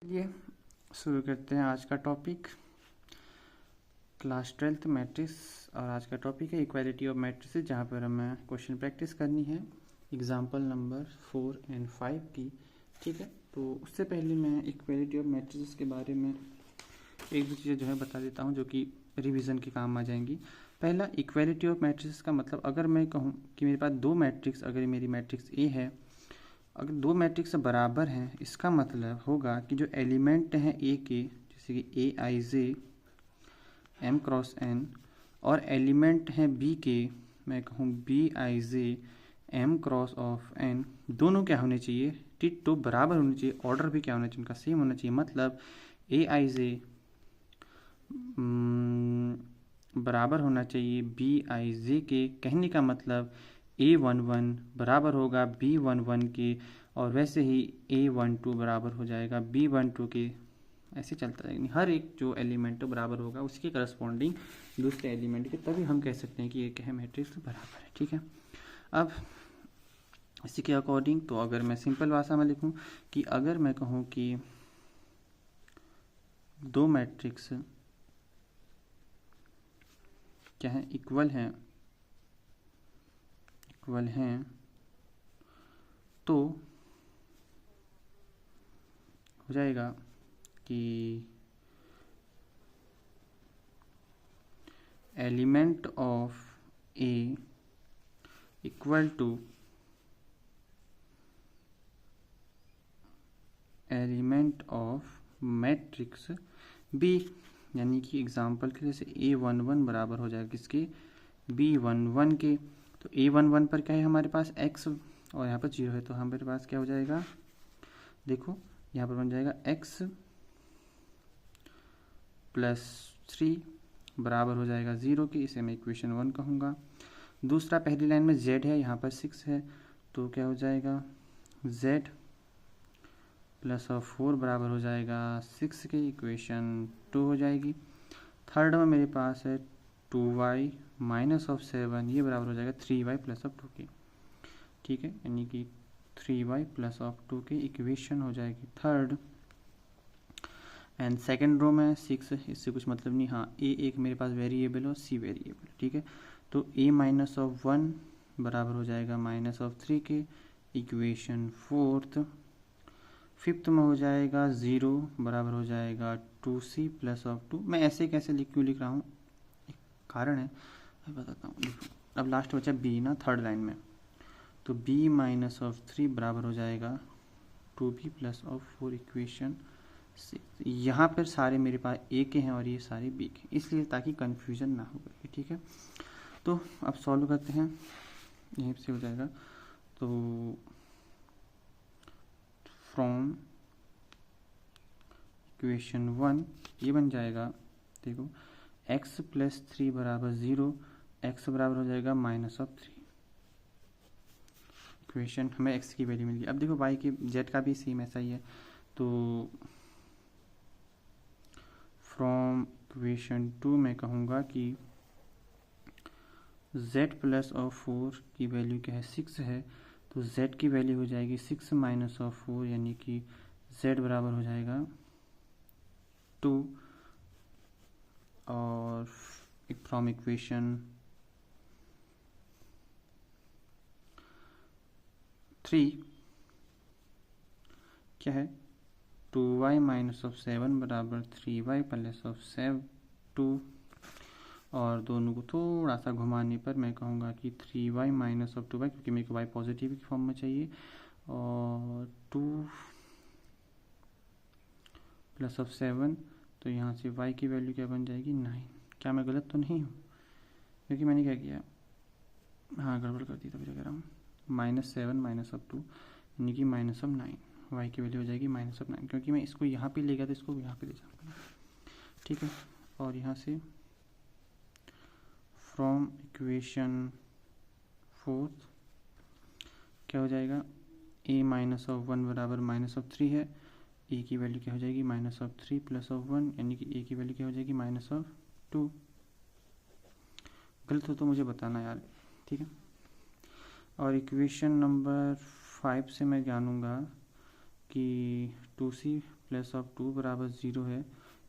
चलिए शुरू करते हैं आज का टॉपिक क्लास 12th मैट्रिक्स। और आज का टॉपिक है इक्वालिटी ऑफ मैट्रिसेस, जहाँ पर हमें क्वेश्चन प्रैक्टिस करनी है एग्जाम्पल नंबर 4 और 5 की। ठीक है, तो उससे पहले मैं इक्वालिटी ऑफ मैट्रिसेस के बारे में एक दो चीज़ें जो है बता देता हूँ जो कि रिवीजन के काम आ जाएंगी। पहला, इक्वालिटी ऑफ मैट्रिसेस का मतलब, अगर मैं कहूँ कि मेरे पास दो मैट्रिक्स, अगर मेरी मैट्रिक्स ए है, अगर दो मैट्रिक्स बराबर हैं, इसका मतलब होगा कि जो एलिमेंट हैं ए के, जैसे कि A I J M cross N, और एलिमेंट हैं बी के, मैं कहूँ B I J M cross of N, दोनों क्या होने चाहिए, टिट्टो बराबर होने चाहिए, ऑर्डर भी क्या होना चाहिए, उनका सेम होना चाहिए। मतलब ए आई जे बराबर होना चाहिए बी आई जे के। कहने का मतलब A11 बराबर होगा B11 के, और वैसे ही A12 बराबर हो जाएगा B12 के। ऐसे चलता रहेगा, हर एक जो एलिमेंट बराबर होगा उसके करस्पॉन्डिंग दूसरे एलिमेंट के, तभी हम कह सकते हैं कि ये क्या है, मैट्रिक्स बराबर है। ठीक है, अब इसी के अकॉर्डिंग, तो अगर मैं सिंपल भाषा में लिखूं कि अगर मैं कहूं कि दो मैट्रिक्स क्या है, इक्वल हैं, तो हो जाएगा कि element of A equal to element of matrix B. यानी कि एग्जाम्पल के जैसे A11 बराबर हो जाएगा किसके, B11 के। तो A11 पर क्या है हमारे पास x, और यहाँ पर 0 है, तो हमारे पास क्या हो जाएगा, देखो यहाँ पर बन जाएगा x + 3 बराबर हो जाएगा 0 के। इसे मैं इक्वेशन 1 कहूँगा। दूसरा, पहली लाइन में z है, यहाँ पर 6 है, तो क्या हो जाएगा z + 4 बराबर हो जाएगा 6 के, इक्वेशन 2 हो जाएगी। थर्ड में मेरे पास है 2y - 7, ये बराबर हो जाएगा 3y + 2 के। ठीक है, यानी कि 3y + 2 के, इक्वेशन हो जाएगी थर्ड। एंड सेकेंड रो में 6, इससे कुछ मतलब नहीं। हाँ, a एक मेरे पास वेरिएबल और c वेरिएबल। ठीक है, तो a - 1 बराबर हो जाएगा -3 के, इक्वेशन फोर्थ। फिफ्थ में हो जाएगा 0 बराबर हो जाएगा 2c + 2। मैं ऐसे कैसे क्यों लिख रहा हूँ, एक कारण है, मैं बताता हूँ। अब लास्ट बचा b ना, थर्ड लाइन में, तो b - 3 बराबर हो जाएगा 2b + 4, इक्वेशन 6। यहाँ पर सारे मेरे पास a के हैं और ये सारे b के, इसलिए ताकि कन्फ्यूजन ना हो करके। ठीक है, तो अब सॉल्व करते हैं, यहीं से हो जाएगा। तो फ्रॉम इक्वेशन 1 ये बन जाएगा, देखो x + 3 बराबर 0, x बराबर हो जाएगा -3। इक्वेशन हमें x की वैल्यू मिल गई। अब देखो y के z का भी सेम ऐसा ही है, तो फ्रॉम इक्वेशन 2 मैं कहूँगा कि z + 4 की वैल्यू क्या है, 6 है, तो z की वैल्यू हो जाएगी 6 - 4, यानी कि z बराबर हो जाएगा 2। और फ्रॉम इक्वेशन 3 क्या है, 2y - 7 बराबर 3y + 2। और दोनों को थोड़ा सा घुमाने पर मैं कहूँगा कि 3y - 2y, क्योंकि मेरे को y पॉजिटिव की फॉर्म में चाहिए, और 2 + 7, तो यहाँ से y की वैल्यू क्या बन जाएगी, 9। क्या मैं गलत तो नहीं हूँ, क्योंकि मैंने क्या किया, हाँ गड़बड़ कर दी, तभी कह रहा हूँ। -7 - 2 यानी कि -9, y की वैल्यू हो जाएगी -9, क्योंकि मैं इसको यहाँ पे ले गया तो इसको यहाँ पे ले जाऊँगा। ठीक है, और यहाँ से फ्रॉम इक्वेशन 4 क्या हो जाएगा, a - 1 बराबर -3 है, a की वैल्यू क्या हो जाएगी, -3 + 1, यानी कि a की वैल्यू क्या हो जाएगी, -2। गलत हो तो मुझे बताना यार। ठीक है, और इक्वेशन नंबर 5 से मैं जानूँगा कि 2c प्लस ऑफ 2 बराबर 0 है,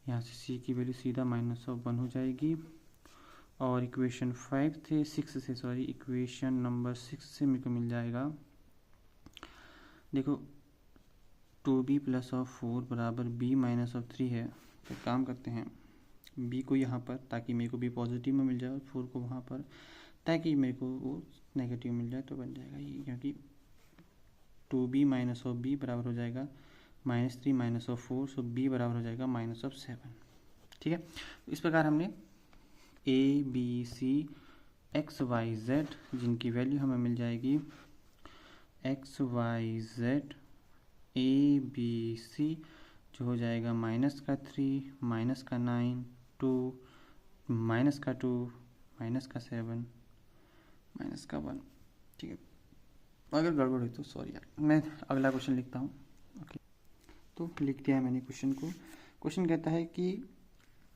यहाँ से सी की वैल्यू सीधा -1 हो जाएगी। और इक्वेशन 6 से इक्वेशन नंबर 6 से मेरे को मिल जाएगा, देखो 2b प्लस ऑफ 4 बराबर b माइनस ऑफ 3 है। तो काम करते हैं, b को यहाँ पर, ताकि मेरे को b पॉजिटिव में मिल जाए, और 4 को वहाँ पर ताकि मेरे को वो नेगेटिव मिल जाए, तो बन जाएगा ये, क्योंकि 2b माइनस ऑफ b बराबर हो जाएगा -3 माइनस ऑफ 4, सो b बराबर हो जाएगा -7। ठीक है, इस प्रकार हमने a b c x y z जिनकी वैल्यू हमें मिल जाएगी x y z a b c जो हो जाएगा -3 -9 2 -2 -7 -1। ठीक है, अगर गड़बड़ हुई तो सॉरी यार। मैं अगला क्वेश्चन लिखता हूँ। ओके, तो लिख दिया है मैंने क्वेश्चन को। क्वेश्चन कहता है कि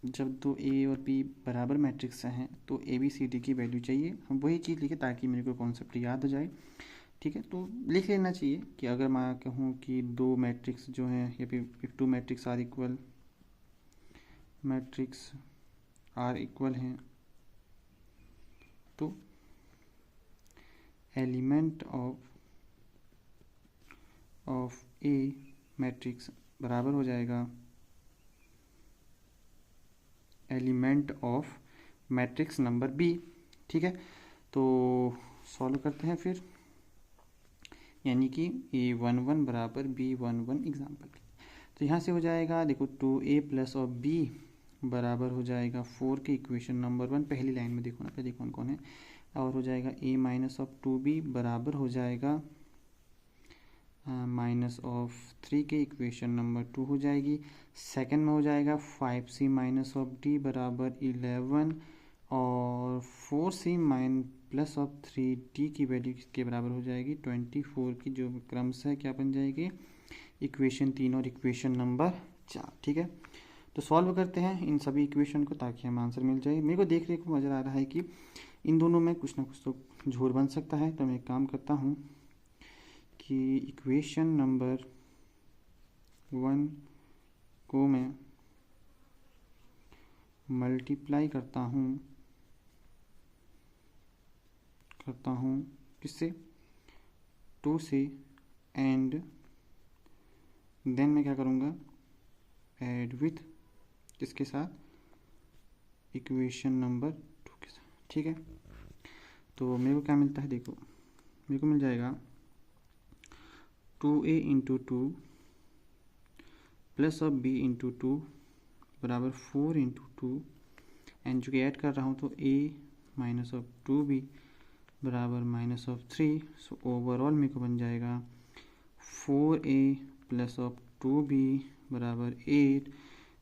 जब दो ए और बी बराबर मैट्रिक्स हैं तो ए बी सी डी की वैल्यू चाहिए। हम वही चीज़ लिखे ताकि मेरे को कॉन्सेप्ट याद हो जाए। ठीक है, तो लिख लेना चाहिए कि अगर मैं कहूँ कि दो मैट्रिक्स जो हैं, या फिर if two matrix are equal हैं, तो एलिमेंट ऑफ ए मैट्रिक्स बराबर हो जाएगा element of matrix number B. ठीक है, तो सॉल्व करते हैं फिर, यानी कि A11 बराबर B11 एग्जाम्पल। तो यहाँ से हो जाएगा, देखो 2a प्लस ऑफ b बराबर हो जाएगा 4 के इक्वेशन नंबर 1, पहली लाइन में देखो ना, पहले कौन कौन है, और हो जाएगा a माइनस ऑफ 2b बराबर हो जाएगा -3 के इक्वेशन नंबर 2 हो जाएगी। सेकंड में हो जाएगा 5c माइनस ऑफ d बराबर 11, और 4c प्लस ऑफ 3d की वैल्यू किसके बराबर हो जाएगी 24 की, जो क्रमशः है क्या बन जाएगी इक्वेशन 3 और इक्वेशन नंबर 4। ठीक है, तो सॉल्व करते हैं इन सभी इक्वेशन को ताकि हमें आंसर मिल जाए। मेरे को देखने को नज़र आ रहा है कि इन दोनों में कुछ ना कुछ तो झूठ बन सकता है। तो मैं एक काम करता हूँ कि इक्वेशन नंबर 1 को मैं मल्टीप्लाई करता हूँ किससे 2 से, एंड देन मैं क्या करूँगा ऐड विथ किसके साथ इक्वेशन नंबर 2 के साथ। ठीक है, तो मेरे को क्या मिलता है, देखो मेरे को मिल जाएगा 2a into 2 plus of b into 2 बराबर 4 इंटू 2, एंड जो कि ऐड कर रहा हूँ तो a माइनस ऑफ 2b बराबर -3। सो ओवरऑल मेरे को बन जाएगा 4a प्लस ऑफ 2b बराबर 8,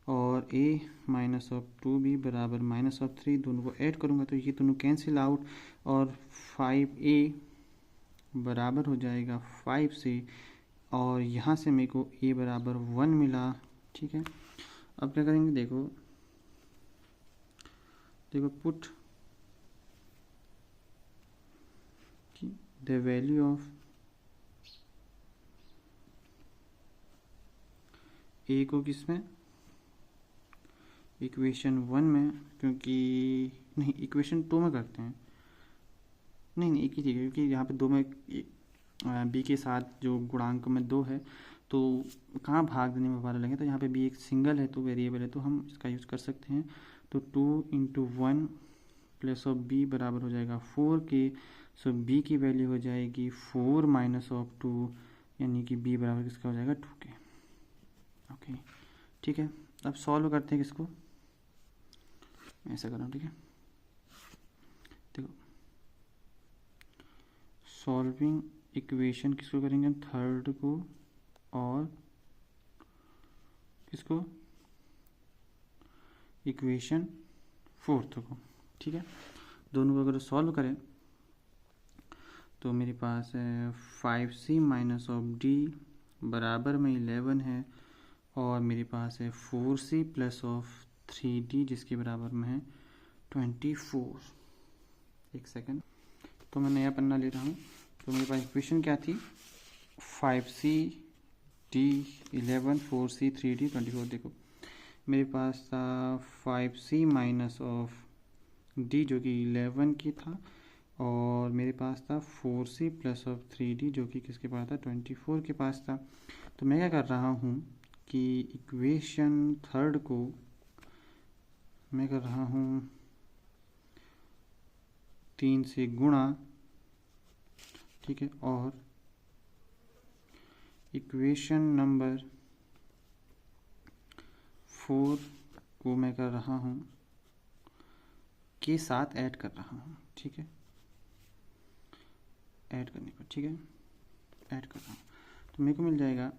और a माइनस ऑफ 2b बराबर -3। दोनों को ऐड करूँगा तो ये दोनों कैंसिल आउट, और 5a बराबर हो जाएगा 5 से, और यहाँ से मेरे को a बराबर 1 मिला। ठीक है, अब क्या करेंगे, देखो put the value of a को किसमें इक्वेशन 1 में, क्योंकि नहीं इक्वेशन 2 में करते हैं, नहीं एक ही चीज़ है, क्योंकि यहाँ पे 2 में b के साथ जो गुणांक में 2 है तो कहाँ भाग देने में वाला लगे, तो यहाँ पे b एक सिंगल है तो वेरिएबल है, तो हम इसका यूज़ कर सकते हैं। तो 2 इंटू 1 प्लस ऑफ b बराबर हो जाएगा 4 के, सो b की वैल्यू हो जाएगी 4 माइनस ऑफ 2, यानी कि b बराबर किसका हो जाएगा 2 के। ओके, ठीक है, अब सॉल्व करते हैं किसको, ऐसा कर रहा हूँ। ठीक है, देखो सॉल्विंग इक्वेशन किसको करेंगे, थर्ड को और किसको इक्वेशन 4th को। ठीक है, दोनों को अगर सॉल्व करें तो मेरे पास है 5c माइनस ऑफ d बराबर में 11 है, और मेरे पास है 4c प्लस ऑफ 3d जिसके बराबर में है 24। एक सेकंड, तो मैं नया पन्ना ले रहा हूँ। तो मेरे पास इक्वेशन क्या थी 5c D11 4C 3D 24। देखो मेरे पास था 5C माइनस ऑफ D जो कि 11 की था, और मेरे पास था 4C प्लस ऑफ 3D जो कि किसके पास था, 24 के पास था। तो मैं क्या कर रहा हूँ कि इक्वेशन थर्ड को मैं कर रहा हूँ 3 से गुणा, ठीक है, और इक्वेशन नंबर 4 को मैं कर रहा हूँ के साथ ऐड कर रहा हूँ, ठीक है, ऐड करने पर, ठीक है, ऐड कर रहा हूँ तो मेरे को मिल जाएगा,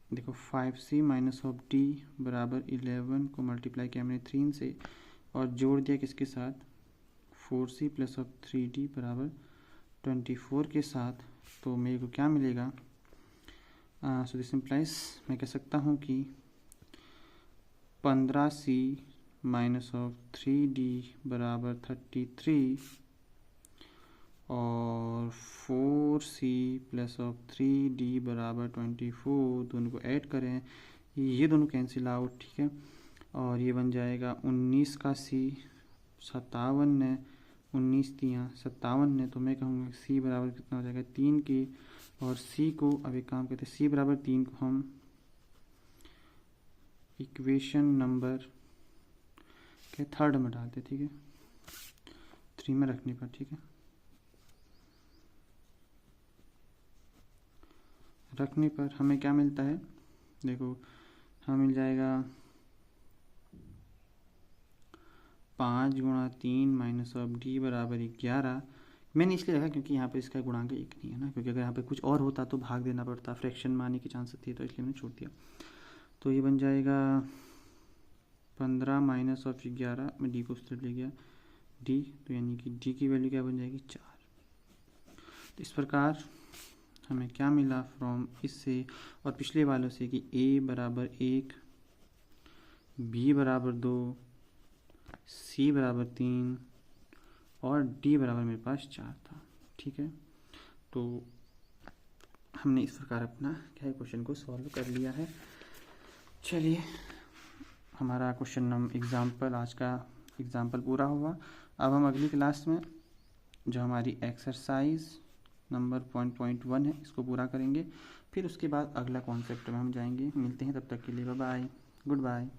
देखो 5C माइनस ऑफ D बराबर 11 को मल्टीप्लाई किया मैंने 3 से और जोड़ दिया किसके साथ, 4C प्लस ऑफ 3D बराबर 24 के साथ। तो मेरे को क्या मिलेगा, सो दिस इम्प्लाइज मैं कह सकता हूँ कि 15C माइनस ऑफ 3D बराबर 33 और 4C प्लस ऑफ 3D बराबर 24, दोनों को ऐड करें, ये दोनों कैंसिल आउट, ठीक है, और ये बन जाएगा 19 का C, 57 है, 19 तियाँ 57 है, तो मैं कहूँगा C बराबर कितना हो जाएगा 3 की, और C को अब एक काम करते हैं, C बराबर 3 को हम इक्वेशन नंबर के थर्ड में डालते, ठीक है, 3 में रखने पर, ठीक है, रखने पर हमें क्या मिलता है, देखो हमें मिल जाएगा 5 गुणा 3 माइनस ऑफ D बराबर 11। मैंने इसलिए रखा क्योंकि यहाँ पे इसका गुणांक 1 नहीं है ना, क्योंकि अगर यहाँ पे कुछ और होता तो भाग देना पड़ता, फ्रैक्शन में आने की चांस थी, तो इसलिए मैंने छोड़ दिया। तो ये बन जाएगा 15 माइनस ऑफ 11, मैं D को उस तरफ ले गया D, तो यानी कि D की वैल्यू क्या बन जाएगी 4। तो इस प्रकार हमें क्या मिला फ्रॉम इससे और पिछले वालों से कि A बराबर 1, B बराबर 2, C बराबर 3 और D बराबर मेरे पास 4 था, ठीक है। तो हमने इस प्रकार अपना क्या है क्वेश्चन को सॉल्व कर लिया है। चलिए हमारा क्वेश्चन नंबर एग्जाम्पल, आज का एग्जाम्पल पूरा हुआ। अब हम अगली क्लास में जो हमारी एक्सरसाइज नंबर 1.1 है इसको पूरा करेंगे, फिर उसके बाद अगला कॉन्सेप्ट में हम जाएंगे। मिलते हैं, तब तक के लिए बाय बाय, गुड बाय।